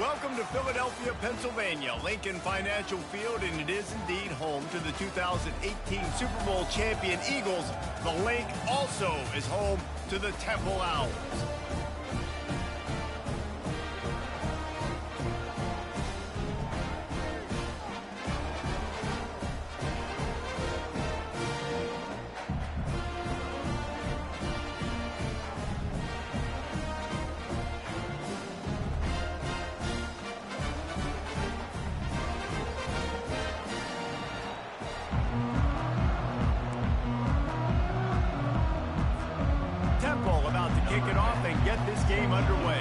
Welcome to Philadelphia, Pennsylvania, Lincoln Financial Field, and it is indeed home to the 2018 Super Bowl champion Eagles. The Link also is home to the Temple Owls. About to kick it off and get this game underway.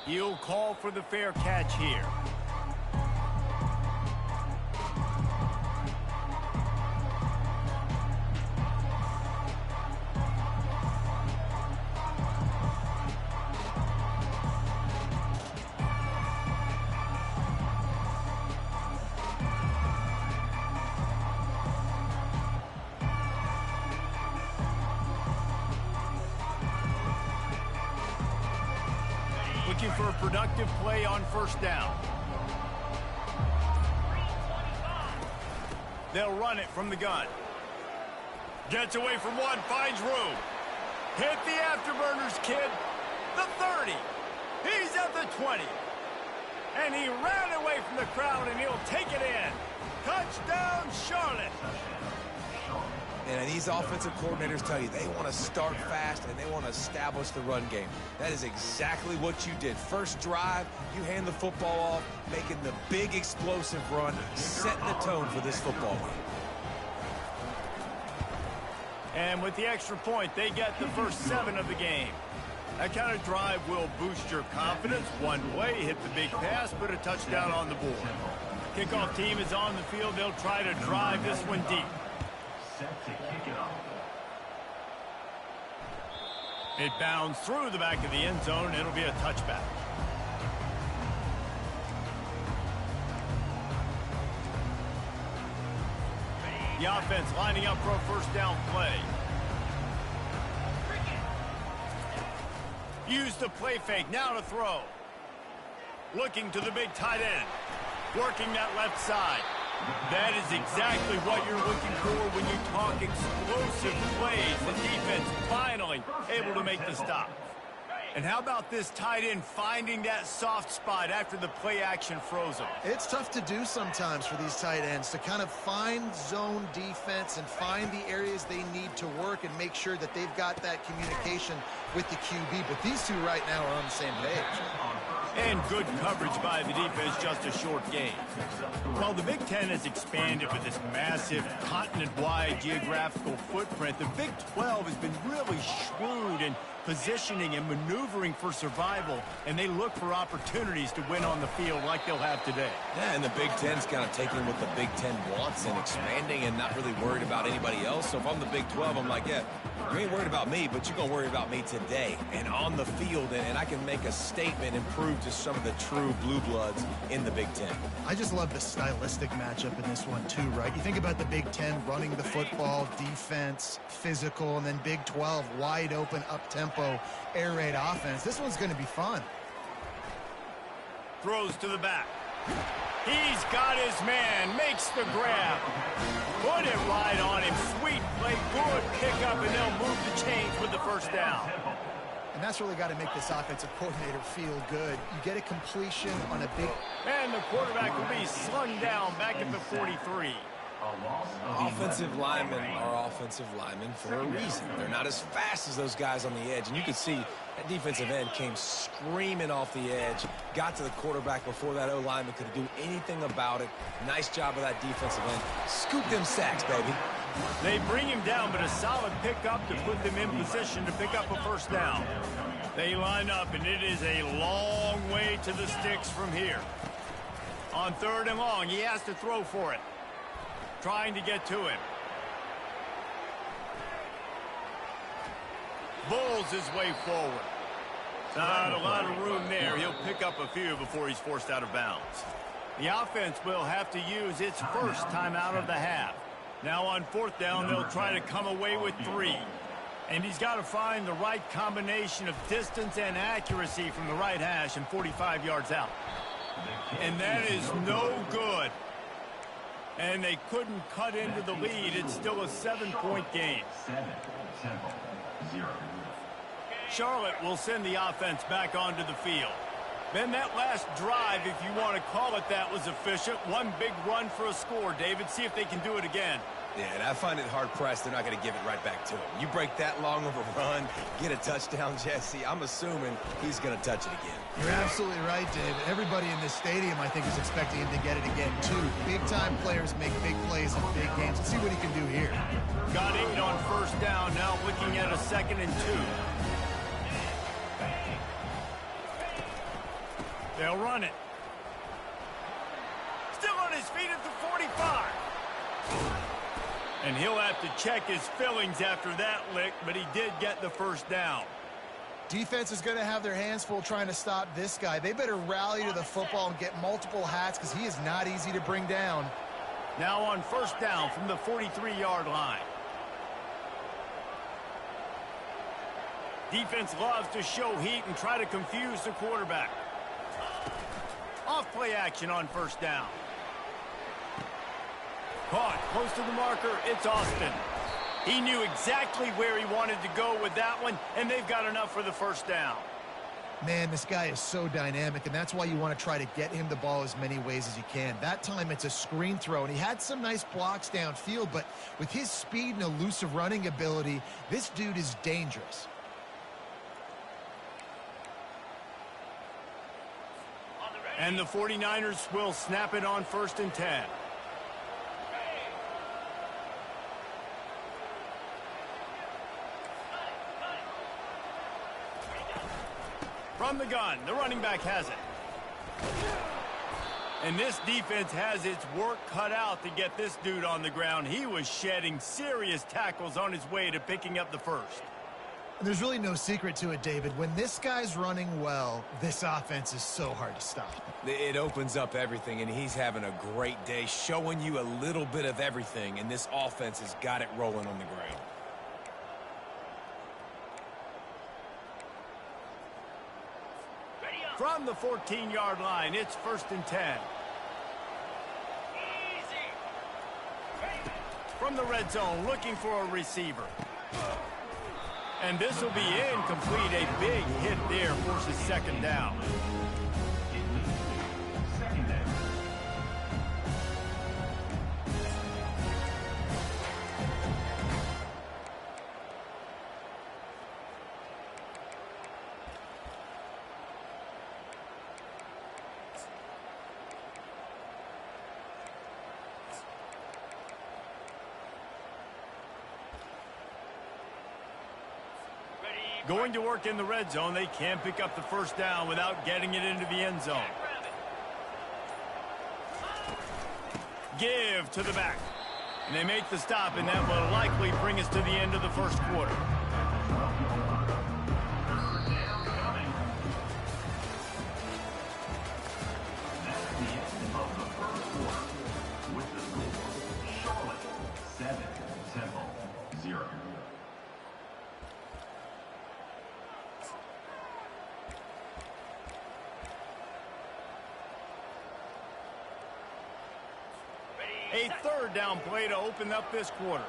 He'll call for the fair catch here. Looking for a productive play on first down. They'll run it from the gun. Gets away from one, finds room. Hit the afterburners, kid. The 30. He's at the 20. And he ran away from the crowd, and he'll take it in. Touchdown, Charlotte. And these offensive coordinators tell you they want to start fast and they want to establish the run game. That is exactly what you did. First drive, you hand the football off, making the big explosive run, setting the tone for this football game. And with the extra point, they get the first 7 of the game. That kind of drive will boost your confidence. One way, hit the big pass, put a touchdown on the board. Kickoff team is on the field. They'll try to drive this one deep. Set to kick it off. It bounds through the back of the end zone. It'll be a touchback. The offense lining up for a first down play. Use the play fake. Now to throw. Looking to the big tight end. Working that left side. That is exactly what you're looking for when you talk explosive plays. The defense finally able to make the stop. And how about this tight end finding that soft spot after the play action froze him? It's tough to do sometimes for these tight ends to kind of find zone defense and find the areas they need to work and make sure that they've got that communication with the QB. But these two right now are on the same page. And good coverage by the defense, just a short gain. While the Big Ten has expanded with this massive continent-wide geographical footprint, the Big 12 has been really shrewd in positioning and maneuvering for survival, and they look for opportunities to win on the field like they'll have today. Yeah, and the Big Ten's kind of taking what the Big Ten wants and expanding and not really worried about anybody else. So if I'm the Big 12, I'm like, yeah, you ain't worried about me, but you're going to worry about me today and on the field, and I can make a statement and prove to some of the true blue bloods in the Big Ten. I just love the stylistic matchup in this one too, right? You think about the Big Ten running the football, defense, physical, and then Big 12 wide open, up-tempo, air raid offense. This one's going to be fun. Throws to the back. He's got his man, makes the grab. Put it right on him. Sweet play, good pickup, and they'll move the chains with the first down. And that's really got to make this offensive coordinator feel good. You get a completion on a big... And the quarterback will be slung down back at the 43. Offensive linemen are offensive linemen for a reason. They're not as fast as those guys on the edge. And you can see that defensive end came screaming off the edge, got to the quarterback before that O-lineman could do anything about it. Nice job of that defensive end. Scoop them sacks, baby. They bring him down, but a solid pickup to put them in position to pick up a first down. They line up, and it is a long way to the sticks from here. On 3rd and long, he has to throw for it. Trying to get to him. Bulls his way forward. Not a lot of room there. He'll pick up a few before he's forced out of bounds. The offense will have to use its first time out of the half. Now on 4th down, they'll try to come away with 3. And he's got to find the right combination of distance and accuracy from the right hash and 45 yards out. And that is no good. And they couldn't cut into the lead. It's still a 7-point game. 7, Temple, 0. Charlotte will send the offense back onto the field. Ben, that last drive, if you want to call it that, was efficient. One big run for a score, David. See if they can do it again. Yeah, and I find it hard-pressed they're not going to give it right back to him. You break that long of a run, get a touchdown, Jesse, I'm assuming he's going to touch it again. You're absolutely right, David. Everybody in this stadium, I think, is expecting him to get it again, too. Big-time players make big plays in big games. Let's see what he can do here. Got 8 on first down, now looking at a 2nd and 2. They'll run it. Still on his feet at the 45. And he'll have to check his fillings after that lick, but he did get the first down. Defense is going to have their hands full trying to stop this guy. They better rally to the football and get multiple hats because he is not easy to bring down. Now on first down from the 43-yard line. Defense loves to show heat and try to confuse the quarterback. Off play action on first down. Caught close to the marker, it's Austin. He knew exactly where he wanted to go with that one, and they've got enough for the first down. Man, this guy is so dynamic, and that's why you want to try to get him the ball as many ways as you can. That time, it's a screen throw, and he had some nice blocks downfield, but with his speed and elusive running ability, this dude is dangerous. And the 49ers will snap it on 1st and 10. From the gun, the running back has it. And this defense has its work cut out to get this dude on the ground. He was shedding serious tackles on his way to picking up the first. There's really no secret to it, David. When this guy's running well, this offense is so hard to stop. It opens up everything, and he's having a great day, showing you a little bit of everything, and this offense has got it rolling on the ground. From the 14-yard line, it's 1st and 10. From the red zone, looking for a receiver. And this will be incomplete. A big hit there forces 2nd down. Second down. Going to work in the red zone. They can't pick up the first down without getting it into the end zone. Give to the back. And they make the stop, and that will likely bring us to the end of the first quarter. That's the end of the first quarter. With the score, Charlotte 7, Temple 0. A 3rd down play to open up this quarter.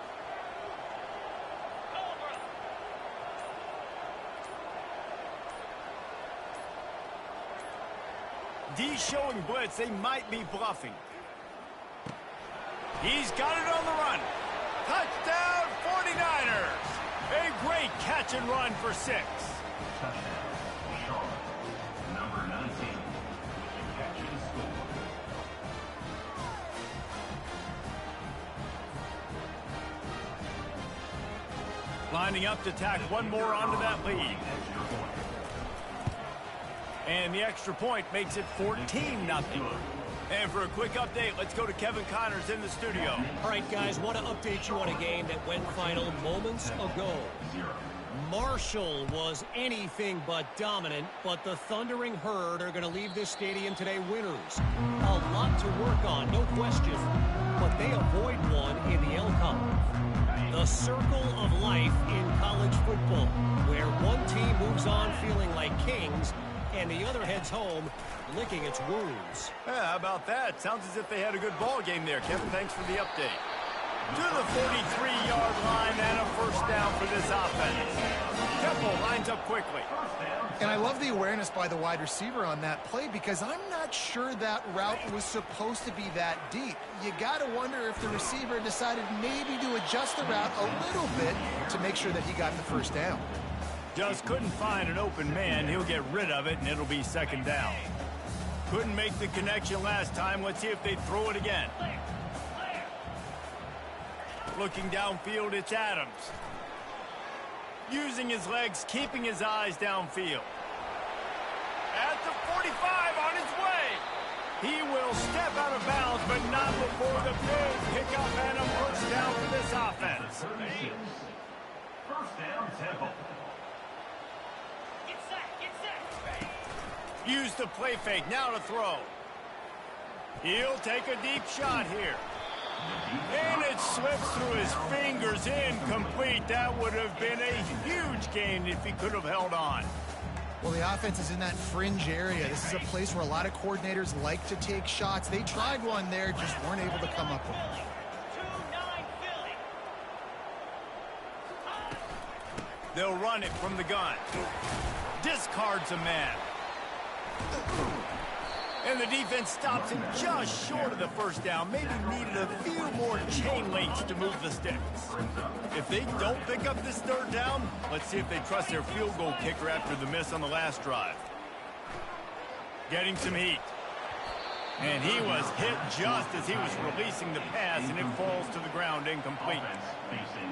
D showing blitz. They might be bluffing. He's got it on the run. Touchdown 49ers. A great catch and run for 6. Touchdown, Charlotte. Number 19. Catch and score. Lining up to tack one more onto that lead. And the extra point makes it 14-0. And for a quick update, let's go to Kevin Connors in the studio. All right, guys, want to update you on a game that went final moments ago. Marshall was anything but dominant, but the Thundering Herd are going to leave this stadium today winners. A lot to work on, no question, but they avoid one in the L column. The circle of life in college football, where one team moves on feeling like kings and the other heads home licking its wounds. Yeah, how about that? Sounds as if they had a good ball game there, Kevin. Thanks for the update. To the 43-yard line and a first down for this offense. Temple lines up quickly. And I love the awareness by the wide receiver on that play because I'm not sure that route was supposed to be that deep. You got to wonder if the receiver decided maybe to adjust the route a little bit to make sure that he got the first down. Just couldn't find an open man. He'll get rid of it, and it'll be second down. Couldn't make the connection last time. Let's see if they throw it again. Looking downfield, it's Adams. Using his legs, keeping his eyes downfield. At the 45, on his way. He will step out of bounds, but not before the big pickup and a first down for this offense. First down, Temple. Use the play fake, now to throw. He'll take a deep shot here. And it slips through his fingers, incomplete. That would have been a huge gain if he could have held on. Well, the offense is in that fringe area. This is a place where a lot of coordinators like to take shots. They tried one there, just weren't able to come up with it. They'll run it from the gun. Discards a man. And the defense stops him just short of the first down. Maybe needed a few more chain links to move the sticks. If they don't pick up this third down, let's see if they trust their field goal kicker after the miss on the last drive. Getting some heat. And he was hit just as he was releasing the pass, and it falls to the ground incomplete.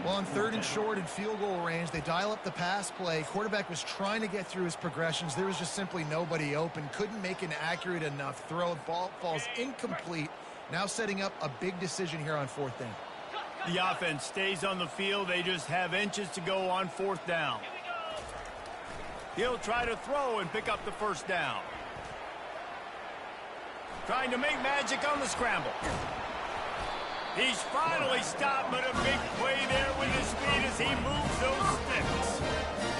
Well, on third and short in field goal range, they dial up the pass play. Quarterback was trying to get through his progressions. There was just simply nobody open. Couldn't make an accurate enough throw. Ball falls incomplete. Now setting up a big decision here on fourth down. The offense stays on the field. They just have inches to go on fourth down. He'll try to throw and pick up the first down. Trying to make magic on the scramble. He's finally stopped, but a big play there with his speed as he moves those sticks.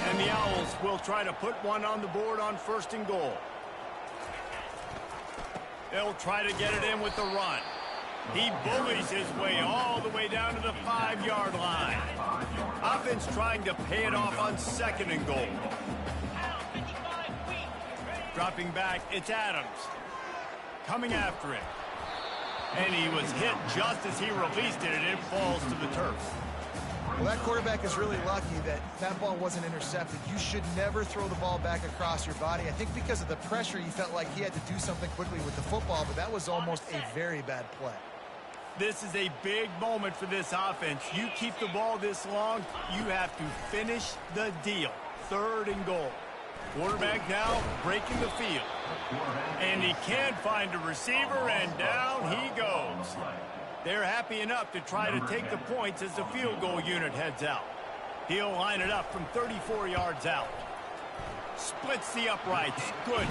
And the Owls will try to put one on the board on first and goal. They'll try to get it in with the run. He bullies his way all the way down to the 5-yard line. Offense trying to pay it off on second and goal. Dropping back, it's Adams. Coming after it. And he was hit just as he released it, and it falls to the turf. Well, that quarterback is really lucky that that ball wasn't intercepted. You should never throw the ball back across your body. I think because of the pressure, he felt like he had to do something quickly with the football, but that was almost a very bad play. This is a big moment for this offense. You keep the ball this long, you have to finish the deal. Third and goal. Quarterback now breaking the field. And he can't find a receiver, and down he goes. They're happy enough to try to take the points as the field goal unit heads out. He'll line it up from 34 yards out. Splits the uprights. Good.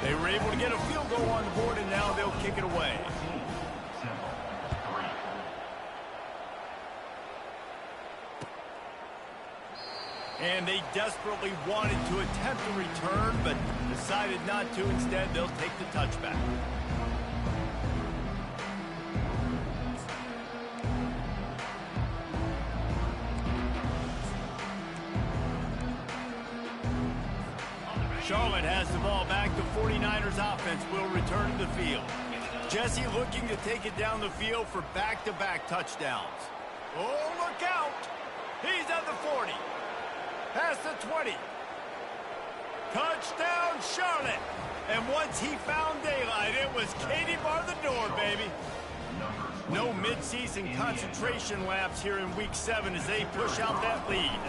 They were able to get a field goal on the board, and now they'll kick it away. And they desperately wanted to attempt a return, but decided not to. Instead, they'll take the touchback. Charlotte has the ball back. The 49ers offense will return to the field. Jesse looking to take it down the field for back-to-back touchdowns. Oh, look out! He's at the 40. Past the 20. Touchdown, Charlotte. And once he found daylight, it was Katie bar the door, baby. No midseason concentration laps here in Week 7 as they push out that lead.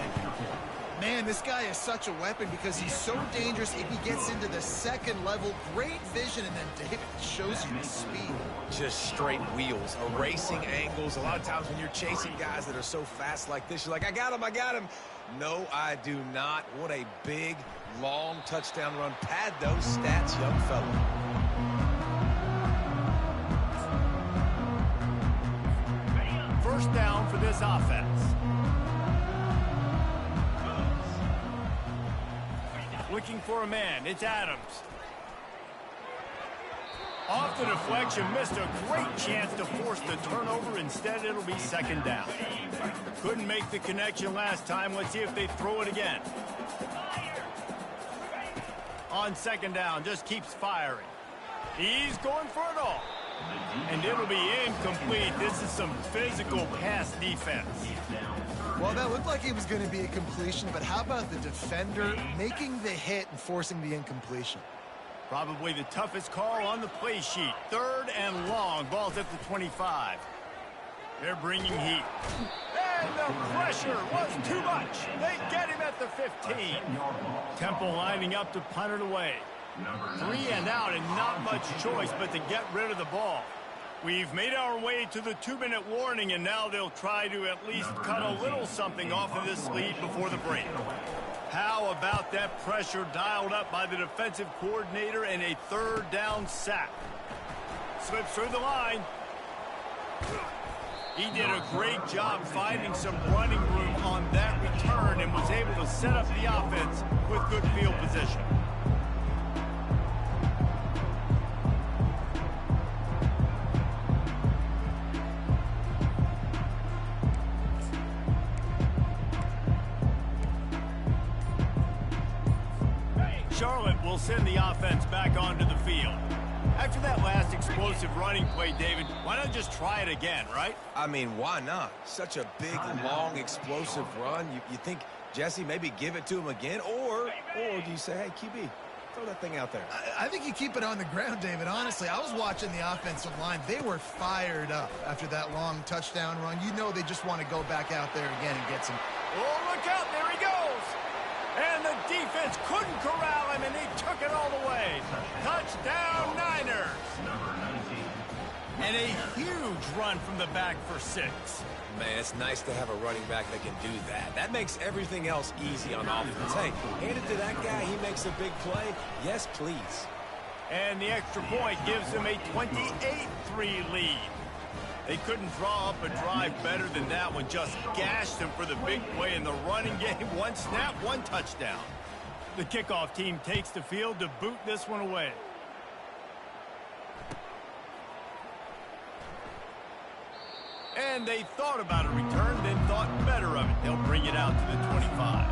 Man, this guy is such a weapon because he's so dangerous if he gets into the second level. Great vision, and then David shows you the speed. Just straight wheels, erasing angles. A lot of times when you're chasing guys that are so fast like this, you're like, I got him, I got him. No, I do not. What a big, long touchdown run. Pad those stats, young fella. First down for this offense. Looking for a man. It's Adams. Off the deflection, missed a great chance to force the turnover. Instead, it'll be second down. Couldn't make the connection last time. Let's see if they throw it again. On second down, just keeps firing. He's going for it all. And it'll be incomplete. This is some physical pass defense. Well, that looked like it was going to be a completion, but how about the defender making the hit and forcing the incompletion? Probably the toughest call on the play sheet. Third and long. Ball's at the 25. They're bringing heat. And the pressure was too much. They get him at the 15. Temple lining up to punt it away. 3 and out, and not much choice but to get rid of the ball. We've made our way to the 2-minute warning, and now they'll try to at least cut a little something off of this lead before the break. How about that pressure dialed up by the defensive coordinator and a third down sack? Slips through the line. He did a great job finding some running room on that return and was able to set up the offense with good field position. Charlotte will send the offense back onto the field. After that last explosive running play, David, why not just try it again, right? I mean, why not? Such a big, long, explosive run. You think, Jesse, maybe give it to him again? Or do you say, hey, QB, throw that thing out there? I think you keep it on the ground, David. Honestly, I was watching the offensive line. They were fired up after that long touchdown run. You know they just want to go back out there again and get some. Oh, look out. There he goes. And the defense couldn't corral him, and he took it all the way. Touchdown, Niners. And a huge run from the back for 6. Man, it's nice to have a running back that can do that. That makes everything else easy on offense. Hey, hand it to that guy. He makes a big play. Yes, please. And the extra point gives them a 28-3 lead. They couldn't draw up a drive better than that one. Just gashed them for the big play in the running game. 1 snap, 1 touchdown. The kickoff team takes the field to boot this one away. And they thought about a return, then thought better of it. They'll bring it out to the 25.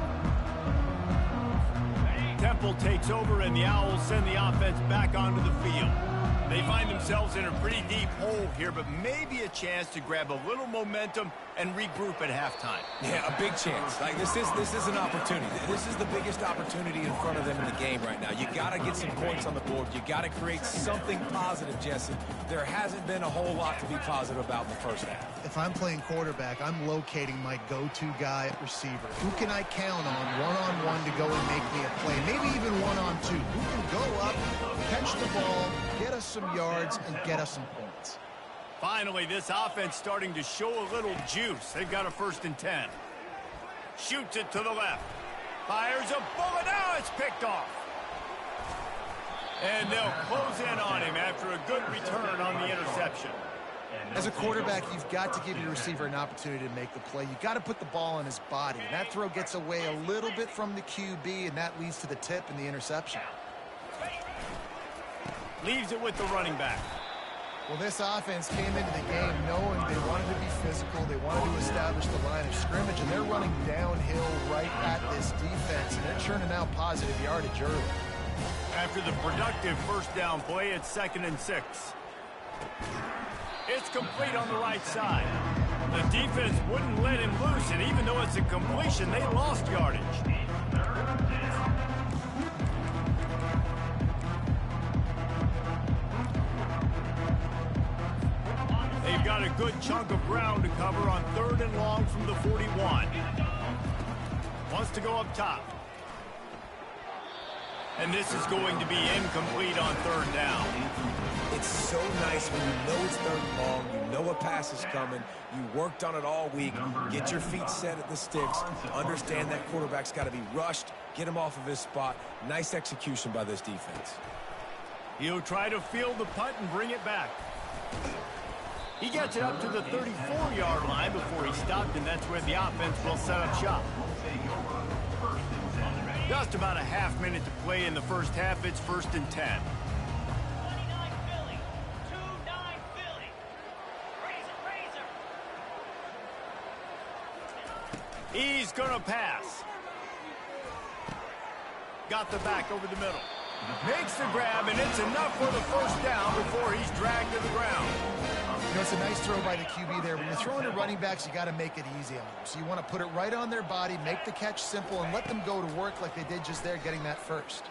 Temple takes over, and the Owls send the offense back onto the field. They find themselves in a pretty deep hole here, but maybe a chance to grab a little momentum and regroup at halftime. Yeah, a big chance. Like this is an opportunity. This is the biggest opportunity in front of them in the game right now. You got to get some points on the board. You got to create something positive, Jesse. There hasn't been a whole lot to be positive about in the first half. If I'm playing quarterback, I'm locating my go-to guy at receiver. Who can I count on one-on-one to go and make me a play? Maybe even one-on-two. Who can go up, catch the ball, get us some yards, and get us some points. Finally, this offense starting to show a little juice. They've got a 1st and 10. Shoots it to the left. Fires a bullet. Now it's picked off. And they'll close in on him after a good return on the interception. As a quarterback, you've got to give your receiver an opportunity to make the play. You've got to put the ball in his body. And that throw gets away a little bit from the QB, and that leads to the tip and the interception. Leaves it with the running back. Well, this offense came into the game knowing they wanted to be physical. They wanted to establish the line of scrimmage, and they're running downhill right at this defense, and they're churning out positive yardage early. After the productive first down play, it's 2nd and 6. It's complete on the right side. The defense wouldn't let him loose, and even though it's a completion, they lost yardage. They've got a good chunk of ground to cover on 3rd and long from the 41. wants to go up top. And this is going to be incomplete on third down. It's so nice when you know it's third and long, you know a pass is coming, you worked on it all week, get your feet set at the sticks, understand that quarterback's got to be rushed, get him off of his spot. Nice execution by this defense. He'll try to field the punt and bring it back. He gets it up to the 34-yard line before he stopped, and that's where the offense will set up shop. Just about a half minute to play in the first half. It's 1st and 10. 29 Philly. 2-9 Philly. Razor. He's going to pass. Got the back over the middle. Makes the grab, and it's enough for the first down before he's dragged to the ground. You know, it's a nice throw by the QB there. When you're throwing to running backs, you got to make it easy on them. So you want to put it right on their body, make the catch simple, and let them go to work like they did just there, getting that first.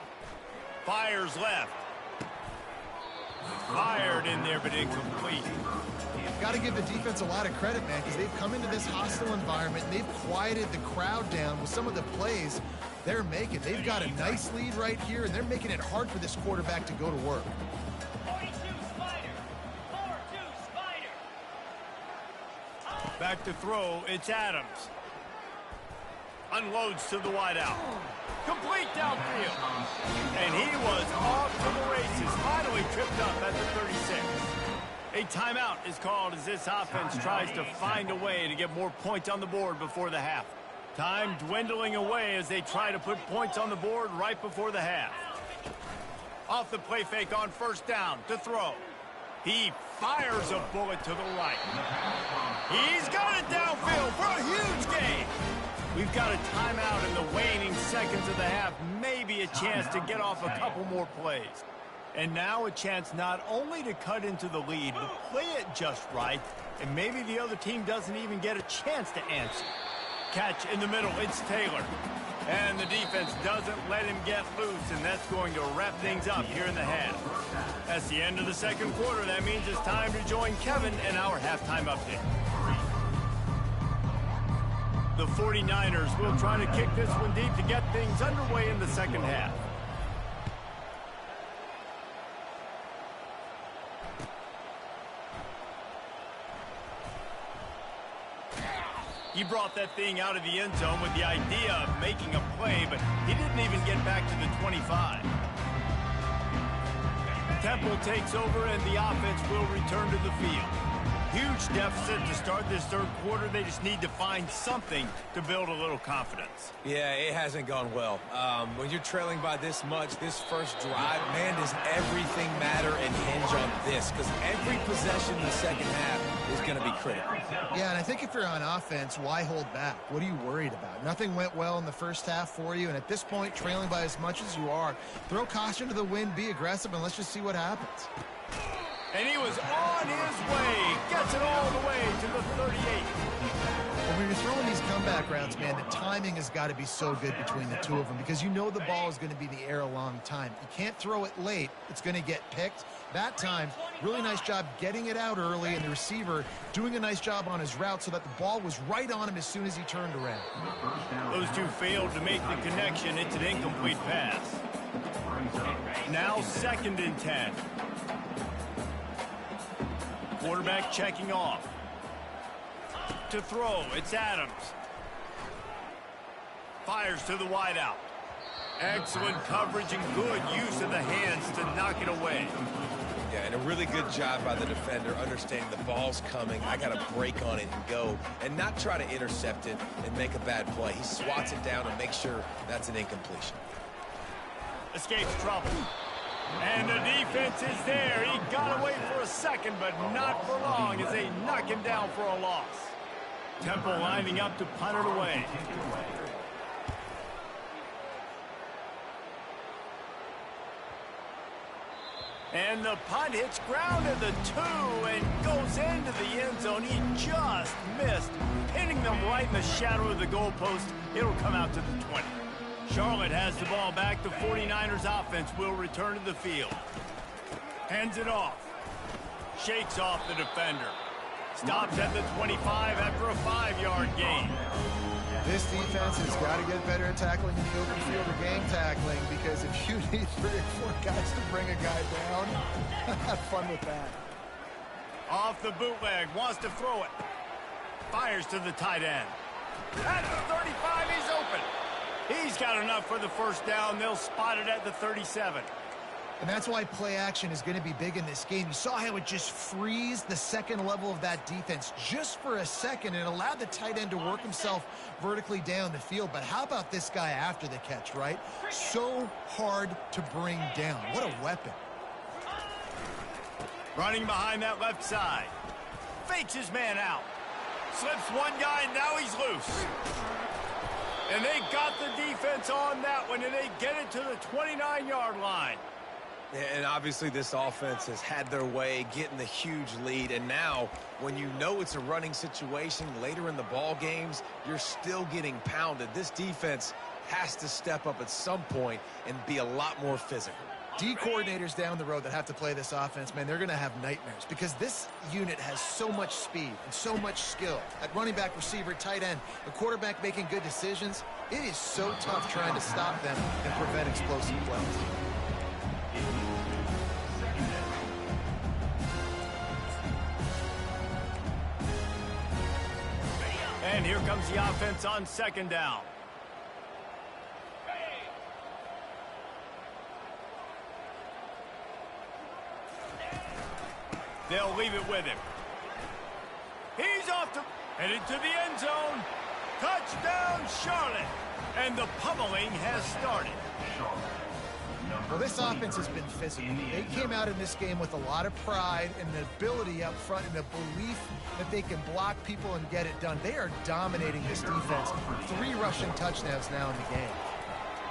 Fires left. Fired in there, but incomplete. Got to give the defense a lot of credit, man, because they've come into this hostile environment, and they've quieted the crowd down with some of the plays they're making. They've got a nice lead right here, and they're making it hard for this quarterback to go to work. 42 Spider. 4-2 Spider. Back to throw, it's Adams. Unloads to the wideout. Complete downfield. And he was off to the races. Finally tripped up at the 36. A timeout is called as this offense tries to find a way to get more points on the board before the half. Time dwindling away as they try to put points on the board right before the half. Off the play fake on first down to throw. He fires a bullet to the right. He's got it downfield for a huge gain. We've got a timeout in the waning seconds of the half. Maybe a chance to get off a couple more plays. And now a chance not only to cut into the lead, but play it just right. And maybe the other team doesn't even get a chance to answer. Catch in the middle, it's Taylor. And the defense doesn't let him get loose, and that's going to wrap things up here in the half. That's the end of the second quarter. That means it's time to join Kevin in our halftime update. The 49ers will try to kick this one deep to get things underway in the second half. He brought that thing out of the end zone with the idea of making a play, but he didn't even get back to the 25. Temple takes over, and the offense will return to the field. Huge deficit to start this third quarter. They just need to find something to build a little confidence. Yeah, it hasn't gone well. When you're trailing by this much, this first drive, man, does everything matter and hinge on this? Because every possession in the second half is going to be critical. Yeah, and I think if you're on offense, why hold back? What are you worried about? Nothing went well in the first half for you, and at this point, trailing by as much as you are, throw caution to the wind, be aggressive, and let's just see what happens. And he was on his way. Gets it all the way to the 38. Well, when you're throwing these comeback routes, man, the timing has got to be so good between the two of them because you know the ball is going to be in the air a long time. You can't throw it late. It's going to get picked. That time, really nice job getting it out early, and the receiver doing a nice job on his route so that the ball was right on him as soon as he turned around. Those two failed to make the connection. It's an incomplete pass. Now 2nd and 10. Quarterback checking off. To throw, it's Adams. Fires to the wideout. Excellent coverage and good use of the hands to knock it away. Yeah, and a really good job by the defender understanding the ball's coming. I got to break on it and go and not try to intercept it and make a bad play. He swats it down and makes sure that's an incompletion. Escapes trouble. And the defense is there. He got away for a second, but not for long as they knock him down for a loss. Temple lining up to punt it away. And the punt hits ground at the 2 and goes into the end zone. He just missed, hitting them right in the shadow of the goalpost. It'll come out to the 20. Charlotte has the ball back. The 49ers offense will return to the field. Hands it off. Shakes off the defender. Stops at the 25 after a 5-yard gain. This defense has got to get better at tackling in the open field or gang tackling, because if you need 3 or 4 guys to bring a guy down, have fun with that. Off the bootleg, wants to throw it. Fires to the tight end. At the 35, he's open. He's got enough for the first down. They'll spot it at the 37. And that's why play action is going to be big in this game. You saw how it just frees the second level of that defense just for a second and allowed the tight end to work himself vertically down the field. But how about this guy after the catch, right? So hard to bring down. What a weapon. Running behind that left side. Fakes his man out. Slips one guy, and now he's loose. And they got the defense on that one, and they get it to the 29-yard line. And obviously this offense has had their way getting the huge lead. And now when you know it's a running situation later in the ball games, you're still getting pounded. This defense has to step up at some point and be a lot more physical. D coordinators down the road that have to play this offense, man, they're going to have nightmares because this unit has so much speed and so much skill. At running back, receiver, tight end, the quarterback making good decisions. It is so tough trying to stop them and prevent explosive plays. And here comes the offense on second down. They'll leave it with him. He's off to headed to the end zone. Touchdown, Charlotte. And the pummeling has started. Well, this offense has been physical. They came out in this game with a lot of pride and the ability up front and the belief that they can block people and get it done. They are dominating this defense. 3 rushing touchdowns now in the game.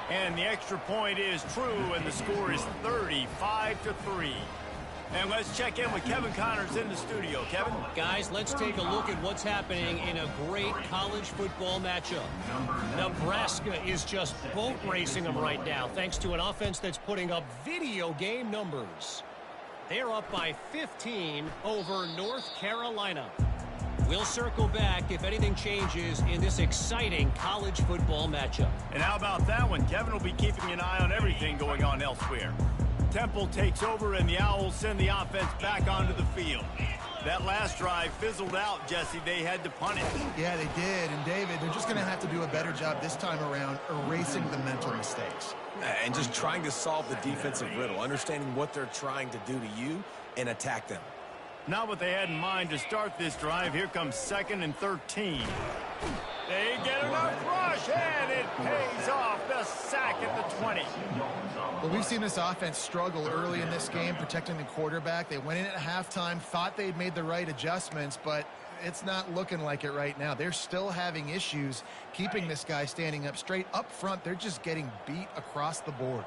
And the extra point is true, and the score is 35-3. And let's check in with Kevin Connors in the studio. Kevin? Guys, let's take a look at what's happening in a great college football matchup. Nebraska is just boat racing them right now, thanks to an offense that's putting up video game numbers. They're up by 15 over North Carolina. We'll circle back if anything changes in this exciting college football matchup. And how about that one? Kevin will be keeping an eye on everything going on elsewhere. Temple takes over, and the Owls send the offense back onto the field. That last drive fizzled out, Jesse. They had to punt it. Yeah, they did. And, David, they're just going to have to do a better job this time around erasing the mental mistakes. And just trying to solve the defensive riddle, understanding what they're trying to do to you and attack them. Not what they had in mind to start this drive. Here comes 2nd and 13. They get enough rush, and it pays off. The sack at the 20. Well, we've seen this offense struggle early in this game, protecting the quarterback. They went in at halftime, thought they'd made the right adjustments, but it's not looking like it right now. They're still having issues keeping this guy standing up straight. Up front, they're just getting beat across the board.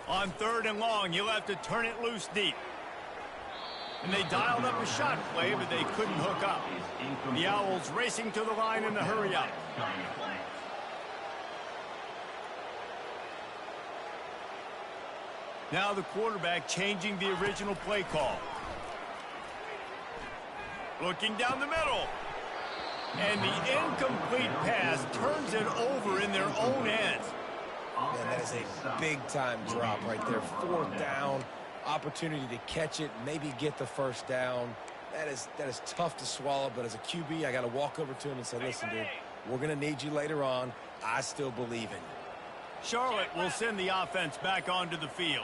On 3rd and long, you'll have to turn it loose deep. And they dialed up a shot play, but they couldn't hook up. The Owls racing to the line in the hurry up. Now the quarterback changing the original play call. Looking down the middle. And the incomplete pass turns it over in their own end. Man, that is a big-time drop right there. 4th down. Opportunity to catch it, maybe get the first down. That is tough to swallow, but as a QB, I got to walk over to him and say, listen, dude, we're going to need you later on. I still believe in you. Charlotte will send the offense back onto the field.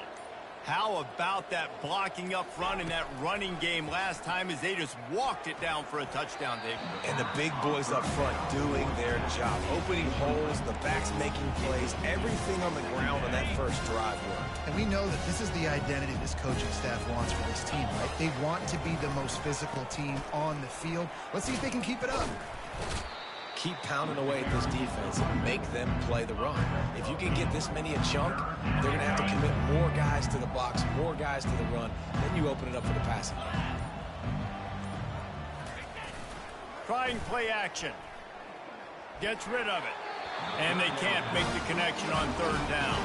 How about that blocking up front and that running game last time as they just walked it down for a touchdown, Dave? And the big boys up front doing their job, opening holes, the backs making plays, everything on the ground on that first drive worked. And we know that this is the identity this coaching staff wants for this team, right? They want to be the most physical team on the field. Let's see if they can keep it up. Keep pounding away at this defense and make them play the run. If you can get this many a chunk, they're going to have to commit more guys to the box, more guys to the run. Then you open it up for the passing game. Trying play action. Gets rid of it. And they can't make the connection on 3rd down.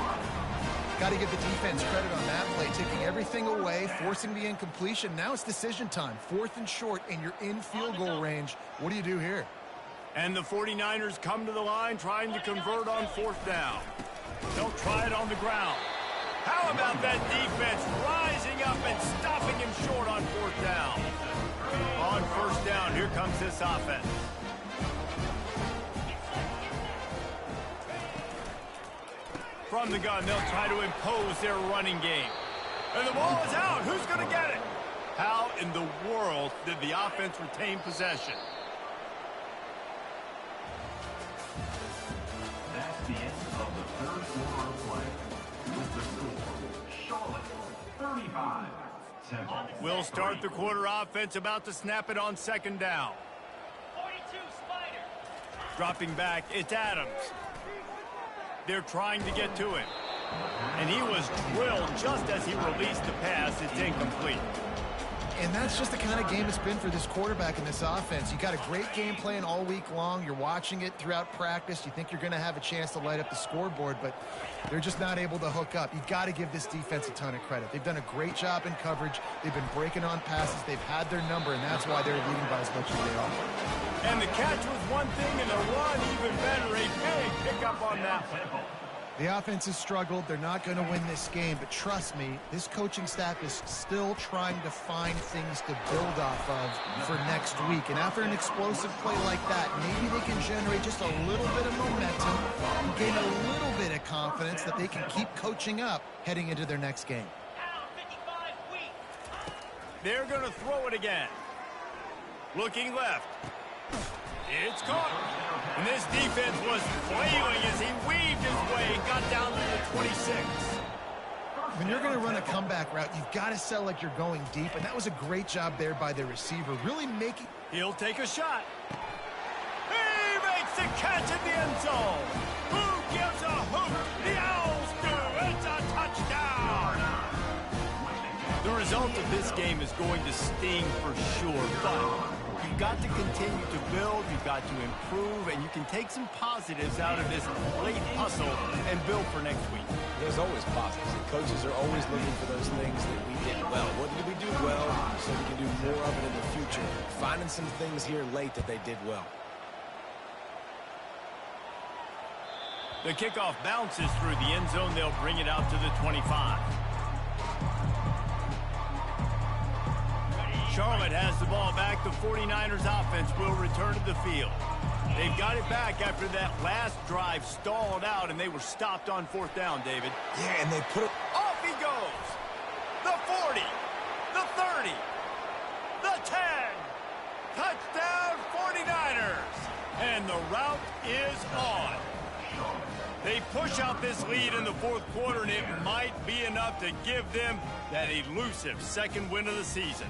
Got to give the defense credit on that play, taking everything away, forcing the incompletion. Now it's decision time. 4th and short, and you're in field goal range. What do you do here? And the 49ers come to the line trying to convert on 4th down. They'll try it on the ground. How about that defense rising up and stopping him short on 4th down? On 1st down, here comes this offense. From the gun, they'll try to impose their running game. And the ball is out. Who's going to get it? How in the world did the offense retain possession? That's the end of the 3rd quarter of play. With the score, Charlotte 35, Temple. We'll start the quarter offense, about to snap it on 2nd down. 42 Spider. Dropping back, it's Adams. They're trying to get to him. And he was drilled just as he released the pass. It's incomplete. And that's just the kind of game it's been for this quarterback in this offense. You got a great game plan all week long. You're watching it throughout practice. You think you're going to have a chance to light up the scoreboard, but they're just not able to hook up. You got to give this defense a ton of credit. They've done a great job in coverage. They've been breaking on passes. They've had their number, and that's why they're leading by as much as they are. And the catch was one thing, and the run even better. A big pickup on that one. The offense has struggled. They're not going to win this game, but trust me, this coaching staff is still trying to find things to build off of for next week. And after an explosive play like that, maybe they can generate just a little bit of momentum and gain a little bit of confidence that they can keep coaching up heading into their next game. Down 55 weak. They're going to throw it again. Looking left. It's caught. And this defense was flailing as he weaved his way and got down to the 26. When you're going to run a comeback route, you've got to sell like you're going deep, and that was a great job there by the receiver, really making... He'll take a shot. He makes the catch in the end zone. Who gives a hoot? The Owls do. It's a touchdown. The result of this game is going to sting for sure, but you've got to continue to build, you've got to improve, and you can take some positives out of this late hustle and build for next week. There's always positives. And coaches are always looking for those things that we did well. What did we do well so we can do more of it in the future? Finding some things here late that they did well. The kickoff bounces through the end zone. They'll bring it out to the 25. Charlotte has the ball back. The 49ers offense will return to the field. They've got it back after that last drive stalled out, and they were stopped on 4th down, David. Yeah, and they put it... Off he goes. The 40. The 30. The 10. Touchdown 49ers. And the route is on. They push out this lead in the 4th quarter, and it might be enough to give them that elusive 2nd win of the season.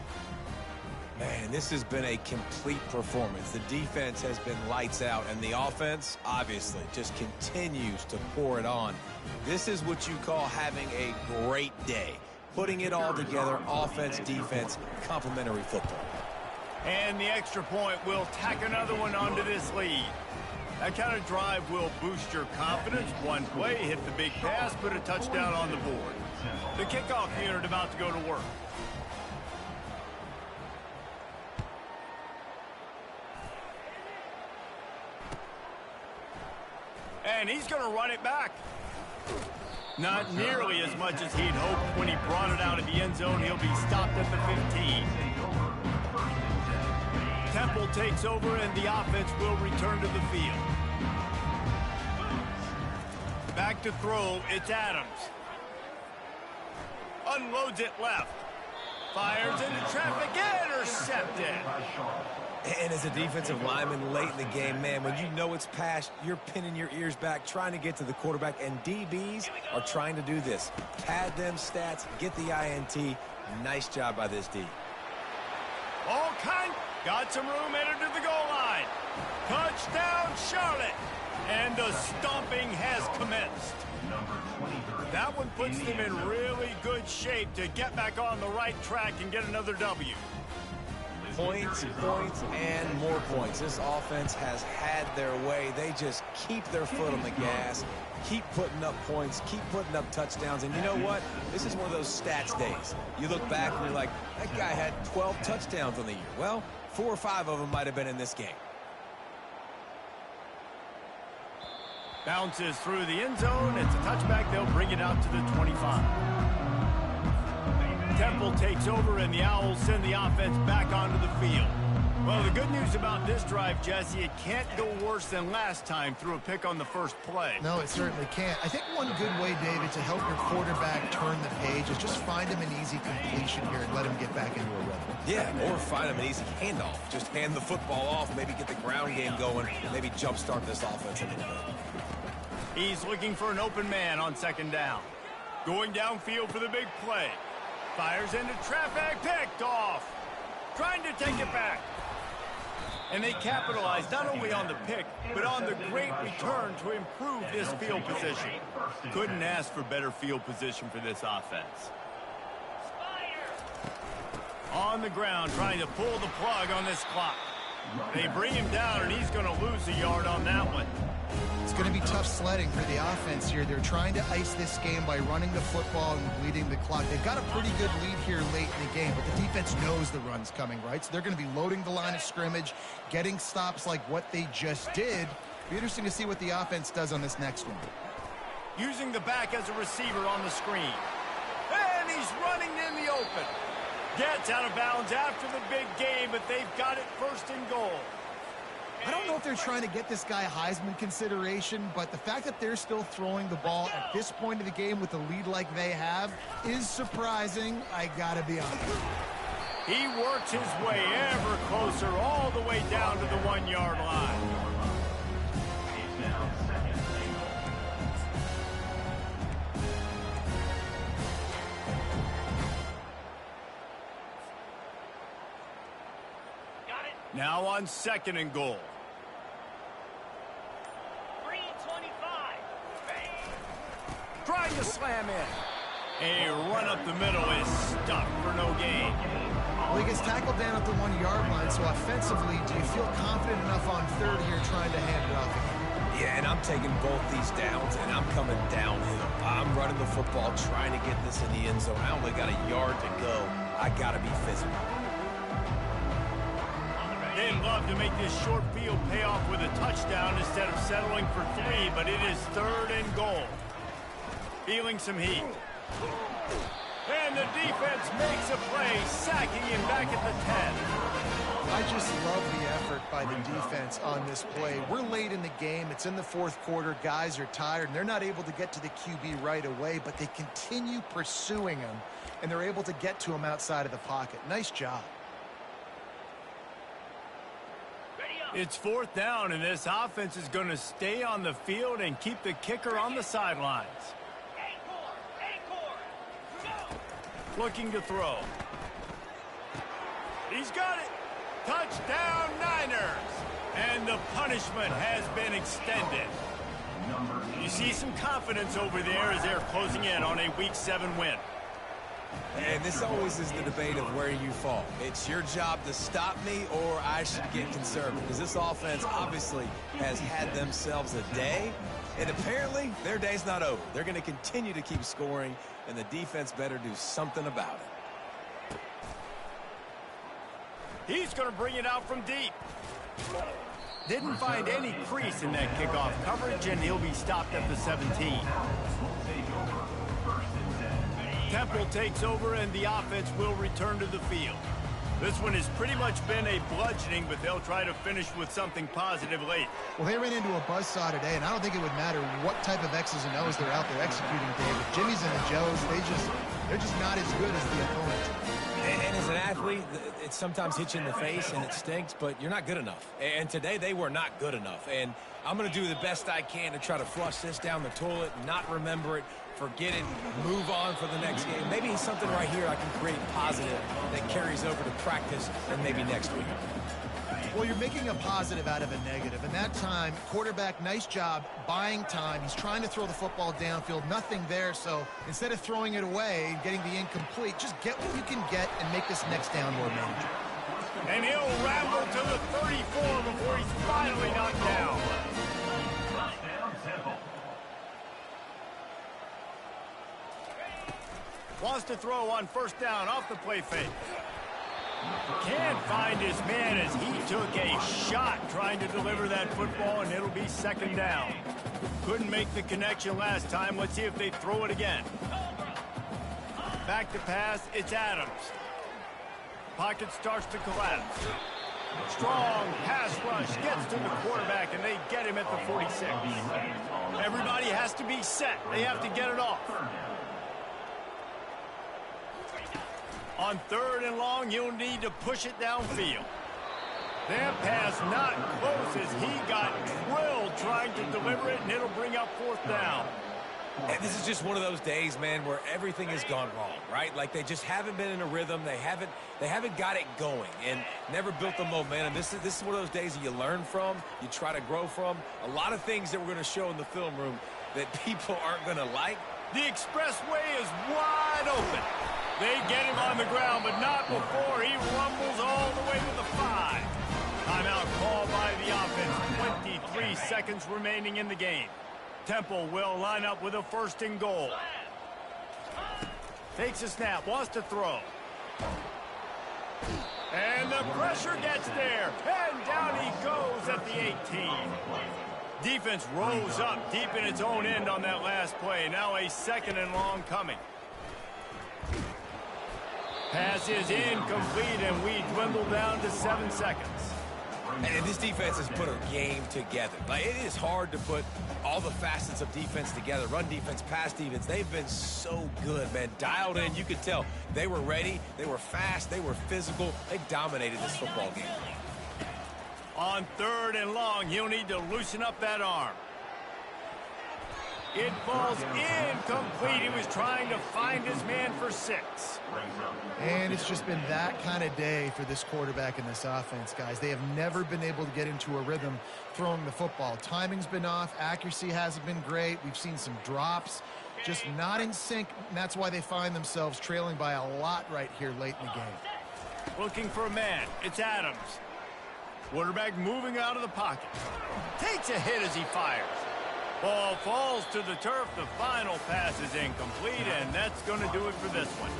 Man, this has been a complete performance. The defense has been lights out, and the offense, obviously, just continues to pour it on. This is what you call having a great day. Putting it all together, offense, defense, complementary football. And the extra point will tack another one onto this lead. That kind of drive will boost your confidence. One play, hit the big pass, put a touchdown on the board. The kickoff unit about to go to work. And he's going to run it back. Not nearly as much as he'd hoped when he brought it out of the end zone. He'll be stopped at the 15. Temple takes over, and the offense will return to the field. Back to throw, it's Adams. Unloads it left. Fires into traffic, intercepted. And as a defensive lineman late in the game, man, when you know it's past, you're pinning your ears back, trying to get to the quarterback, and DBs are trying to do this. Pad them stats, get the INT. Nice job by this D. All kind. Got some room, entered to the goal line. Touchdown, Charlotte. And the stomping has commenced. That one puts them in really good shape to get back on the right track and get another W. points, points, and more points. This offense has had their way. They just keep their foot on the gas, keep putting up points, keep putting up touchdowns. And you know what? This is one of those stats days. You look back and you're like, that guy had 12 touchdowns on the year. Well, 4 or 5 of them might have been in this game. Bounces through the end zone. It's a touchback. They'll bring it out to the 25. Temple takes over, and the Owls send the offense back onto the field. Well, the good news about this drive, Jesse, it can't go worse than last time through a pick on the first play. No, it certainly can't. I think one good way, David, to help your quarterback turn the page is just find him an easy completion here and let him get back into a rhythm. Yeah, or find him an easy handoff. Just hand the football off, maybe get the ground game going, maybe jumpstart this offense a little bit. He's looking for an open man on second down. Going downfield for the big play. Fires into traffic, picked off. Trying to take it back. And they capitalize not only on the pick, but on the great return to improve this field position. Couldn't ask for better field position for this offense. On the ground, trying to pull the plug on this clock. They bring him down, and he's going to lose a yard on that one. It's going to be tough sledding for the offense here. They're trying to ice this game by running the football and bleeding the clock. They've got a pretty good lead here late in the game, but the defense knows the run's coming, right? So they're going to be loading the line of scrimmage, getting stops like what they just did. Be interesting to see what the offense does on this next one. Using the back as a receiver on the screen. And he's running in the open. Gets out of bounds after the big game, but they've got it first and goal. I don't know if they're trying to get this guy Heisman consideration, but the fact that they're still throwing the ball at this point of the game with the lead like they have is surprising. I gotta be honest. He works his way ever closer all the way down to the 1-yard line. Now on second and goal. 3:25. Trying to slam in. A run up the middle is stuck for no gain. Well, he gets tackled down at the 1-yard line, so offensively, do you feel confident enough on third here trying to hand it off again? Yeah, and I'm taking both these downs, and I'm coming downhill. I'm running the football, trying to get this in the end zone. I only got a yard to go. I got to be physical. They'd love to make this short field pay off with a touchdown instead of settling for 3, but it is third and goal. Feeling some heat. And the defense makes a play, sacking him back at the 10. I just love the effort by the defense on this play. We're late in the game. It's in the fourth quarter. Guys are tired, and they're not able to get to the QB right away, but they continue pursuing him, and they're able to get to him outside of the pocket. Nice job. It's fourth down, and this offense is going to stay on the field and keep the kicker on the sidelines. Looking to throw. He's got it. Touchdown, Niners. And the punishment has been extended. You see some confidence over there as they're closing in on a Week 7 win. And this always is the debate of where you fall. It's your job to stop me, or I should get conservative. Because this offense obviously has had themselves a day, and apparently their day's not over. They're going to continue to keep scoring, and the defense better do something about it. He's going to bring it out from deep. Didn't find any crease in that kickoff coverage, and he'll be stopped at the 17. Temple takes over, and the offense will return to the field. This one has pretty much been a bludgeoning, but they'll try to finish with something positive late. Well, they ran into a buzzsaw today, and I don't think it would matter what type of X's and O's they're out there executing, David. Jimmy's and the Joes, they're just not as good as the opponent. And as an athlete, it sometimes hits you in the face and it stinks, but you're not good enough. And today they were not good enough. And I'm going to do the best I can to try to flush this down the toilet, not remember it, forget it, move on for the next game. Maybe something right here I can create positive that carries over to practice and maybe next week. Well, you're making a positive out of a negative. And that time, quarterback, nice job buying time. He's trying to throw the football downfield. Nothing there. So instead of throwing it away and getting the incomplete, just get what you can get and make this next down more manageable. And he'll ramble to the 34 before he's finally knocked down. Touchdown, Temple. Wants to throw on first down off the play fake. Can't find his man as he took a shot trying to deliver that football, and it'll be second down. Couldn't make the connection last time. Let's see if they throw it again. Back to pass, it's Adams. Pocket starts to collapse. Strong pass rush gets to the quarterback, and they get him at the 46. Everybody has to be set. They have to get it off. On third and long, you'll need to push it downfield. That pass not close as he got drilled trying to deliver it, and it'll bring up fourth down. And this is just one of those days, man, where everything has gone wrong, right? Like they just haven't been in a rhythm. They haven't got it going and never built the momentum. This is one of those days that you learn from, you try to grow from. A lot of things that we're going to show in the film room that people aren't going to like. The expressway is wide open. They get him on the ground, but not before he rumbles all the way to the 5. Timeout called by the offense. 23 seconds remaining in the game. Temple will line up with a first and goal. Takes a snap, wants to throw. And the pressure gets there. And down he goes at the 18. Defense rose up deep in its own end on that last play. Now a second and long coming. Pass is incomplete, and we dwindle down to 7 seconds. And this defense has put a game together. Like, it is hard to put all the facets of defense together. Run defense, pass defense. They've been so good, man. Dialed in. You could tell they were ready. They were fast. They were physical. They dominated this football game. On third and long, he'll need to loosen up that arm. It falls incomplete. He was trying to find his man for 6. And it's just been that kind of day for this quarterback and this offense, guys. They have never been able to get into a rhythm throwing the football. Timing's been off. Accuracy hasn't been great. We've seen some drops. Just not in sync, and that's why they find themselves trailing by a lot right here late in the game. Looking for a man. It's Adams. Quarterback moving out of the pocket. Takes a hit as he fires. Ball falls to the turf. The final pass is incomplete, and that's going to do it for this one.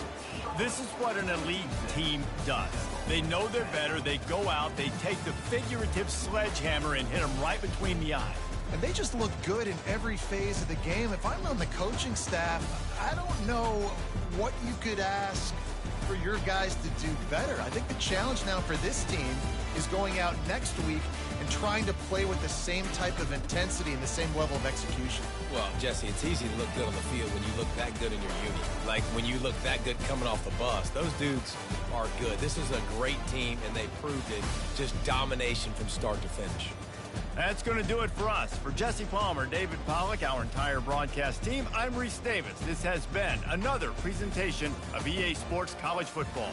This is what an elite team does. They know they're better. They go out. They take the figurative sledgehammer and hit them right between the eyes. And they just look good in every phase of the game. If I'm on the coaching staff, I don't know what you could ask for your guys to do better. I think the challenge now for this team is going out next week and trying to play with the same type of intensity and the same level of execution. Well, Jesse, it's easy to look good on the field when you look that good in your unit. Like when you look that good coming off the bus. Those dudes are good. This is a great team, and they proved it. Just domination from start to finish. That's going to do it for us. For Jesse Palmer, David Pollack, our entire broadcast team, I'm Reese Davis. This has been another presentation of EA Sports College Football.